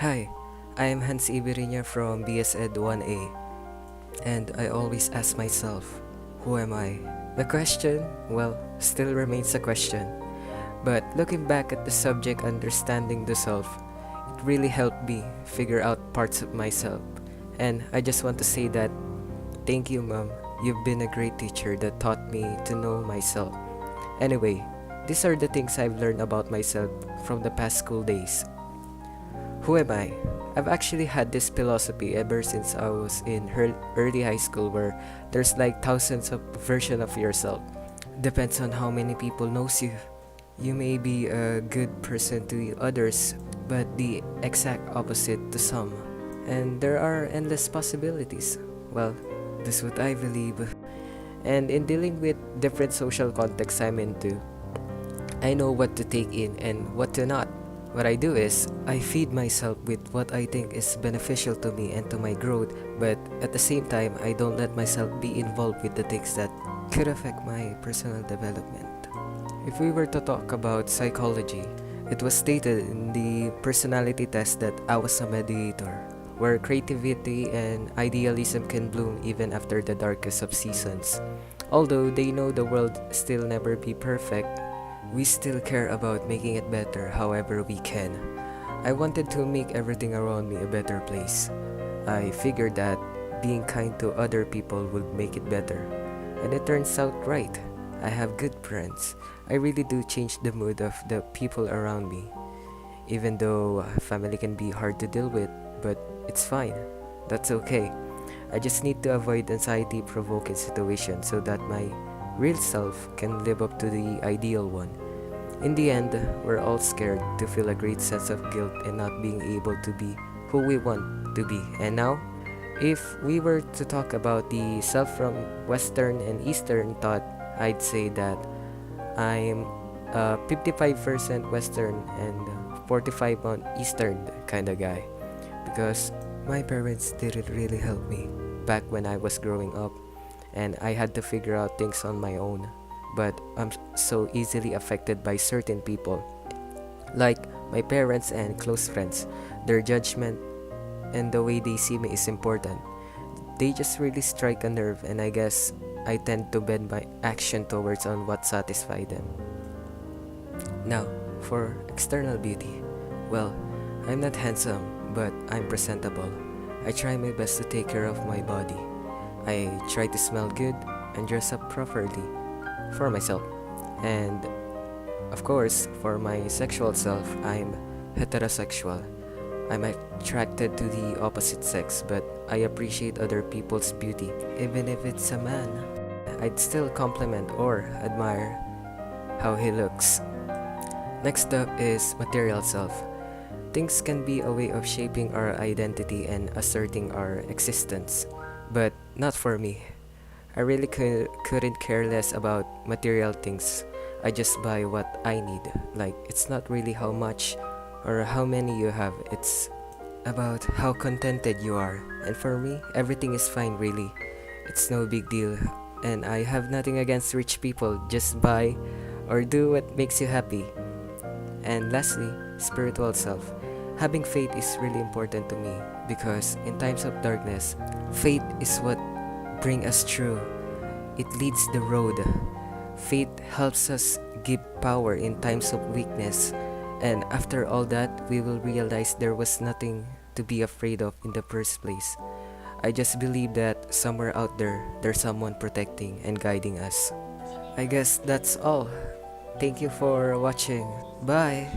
Hi, I am Hans Iberinya from BS Ed 1A, and I always ask myself, who am I? The question, well, still remains a question. But looking back at the subject understanding the self, it really helped me figure out parts of myself. And I just want to say that thank you, Mom. You've been a great teacher that taught me to know myself. Anyway, these are the things I've learned about myself from the past school days. Who am I? I've actually had this philosophy ever since I was in early high school where there's like thousands of version of yourself. Depends on how many people knows you. You may be a good person to others, but the exact opposite to some. And there are endless possibilities. Well, that's what I believe. And in dealing with different social contexts I'm into, I know what to take in and what to not. What I do is, I feed myself with what I think is beneficial to me and to my growth, but at the same time, I don't let myself be involved with the things that could affect my personal development. If we were to talk about psychology, it was stated in the personality test that I was a mediator, where creativity and idealism can bloom even after the darkest of seasons. Although they know the world still never be perfect, we still care about making it better however we can. I wanted to make everything around me a better place. I figured that being kind to other people would make it better. And it turns out right. I have good friends. I really do change the mood of the people around me. Even though family can be hard to deal with, but it's fine. That's okay. I just need to avoid anxiety provoking situations so that my real self can live up to the ideal one. In the end, we're all scared to feel a great sense of guilt and not being able to be who we want to be. And now, if we were to talk about the self from Western and Eastern thought, I'd say that I'm a 55% Western and 45 on Eastern kind of guy. Because my parents didn't really help me back when I was growing up, and I had to figure out things on my own. But I'm so easily affected by certain people, like my parents and close friends. Their judgment and the way they see me is important. They just really strike a nerve, and I guess I tend to bend my action towards on what satisfies them. Now, for external beauty. Well, I'm not handsome, but I'm presentable. I try my best to take care of my body. I try to smell good and dress up properly for myself. And of course, for my sexual self, I'm heterosexual. I'm attracted to the opposite sex, but I appreciate other people's beauty. Even if it's a man, I'd still compliment or admire how he looks. Next up is material self. Things can be a way of shaping our identity and asserting our existence, but not for me. I really couldn't care less about material things. I just buy what I need. Like, it's not really how much or how many you have, it's about how contented you are. And for me, everything is fine, really. It's no big deal. And I have nothing against rich people. Just buy or do what makes you happy. And lastly, spiritual self. Having faith is really important to me because in times of darkness, faith is what brings us through. It leads the road. Faith helps us give power in times of weakness. And after all that, we will realize there was nothing to be afraid of in the first place. I just believe that somewhere out there, there's someone protecting and guiding us. I guess that's all. Thank you for watching. Bye!